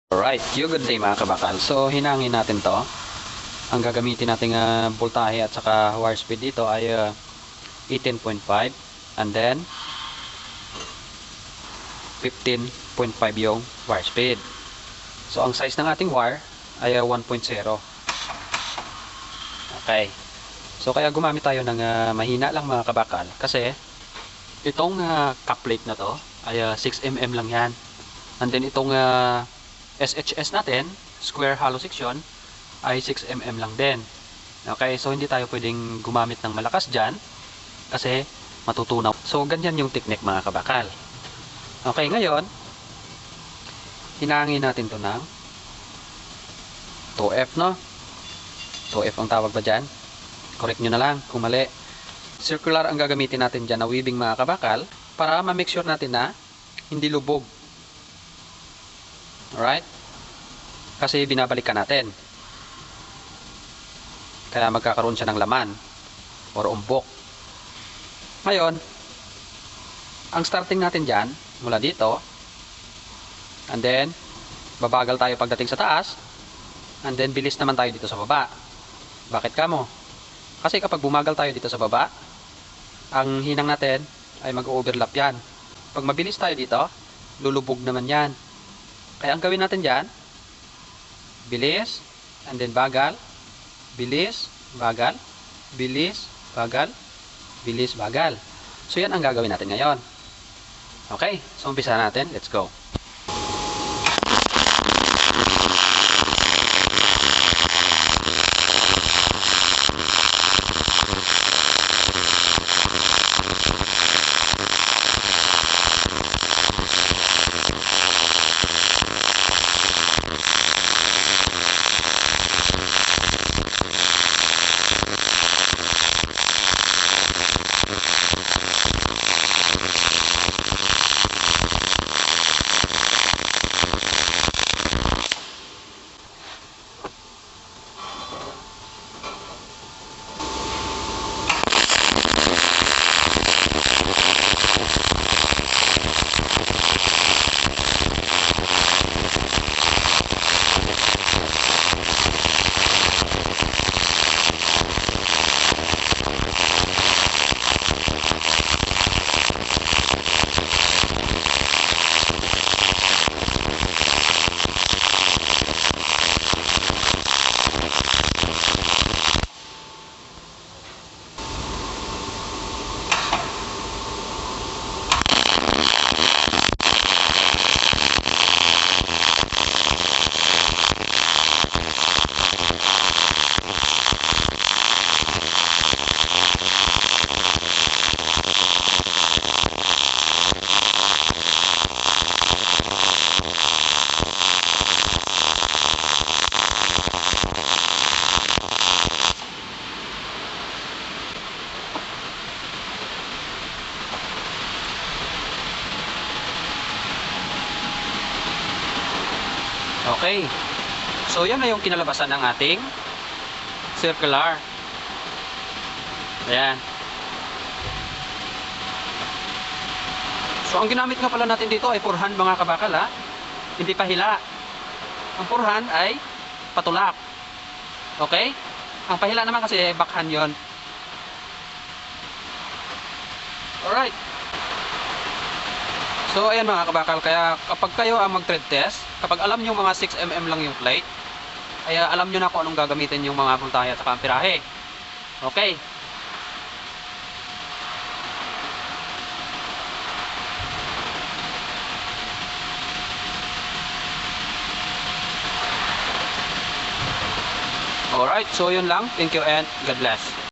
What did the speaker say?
Alright, good day mga kabakal. So, hinangin natin to. Ang gagamitin nating voltahe at saka wire speed dito ay 18.5 and then 15.5 yung wire speed. So, ang size ng ating wire ay 1.0. Okay. So, kaya gumamit tayo ng mahina lang mga kabakal kasi itong cap plate na to ay 6mm lang yan. And then itong SHS natin, square hollow section, ay 6mm lang din. Okay, so hindi tayo pwedeng gumamit ng malakas dyan kasi matutunaw. So ganyan yung technique mga kabakal. Okay, ngayon hinangin natin to ng 2F, no? 2F ang tawag ba dyan? Correct nyo na lang kung mali. Circular ang gagamitin natin dyan na weaving mga kabakal para ma-make sure natin na hindi lubog. Alright? Kasi binabalikan natin. Kaya magkakaroon siya ng laman or umbok. Ngayon, ang starting natin dyan, mula dito, and then, babagal tayo pagdating sa taas, and then bilis naman tayo dito sa baba. Bakit kamo? Kasi kapag bumagal tayo dito sa baba, ang hinang natin ay mag-overlap yan. Pag mabilis tayo dito, lulubog naman yan. Kaya ang gawin natin dyan, bilis, and then bagal, bilis, bagal, bilis, bagal, bilis, bagal. So yan ang gagawin natin ngayon. Okay, so umpisa natin. Let's go. Okay. So yan na yung kinalabasan ng ating circular. Ayan. So ang ginamit nga pala natin dito ay forehand mga kabakal, ha. Hindi pa hila. Ang forehand ay patulak. Okay? Ang pahila naman kasi backhand yon. Alright. So ayan mga kabakal, kaya kapag kayo ang mag-thread test, kapag alam nyo mga 6mm lang yung plate, ay alam nyo na kung anong gagamitin yung mga voltahe at saka amperahe. Okay. Alright, so yun lang. Thank you and God bless.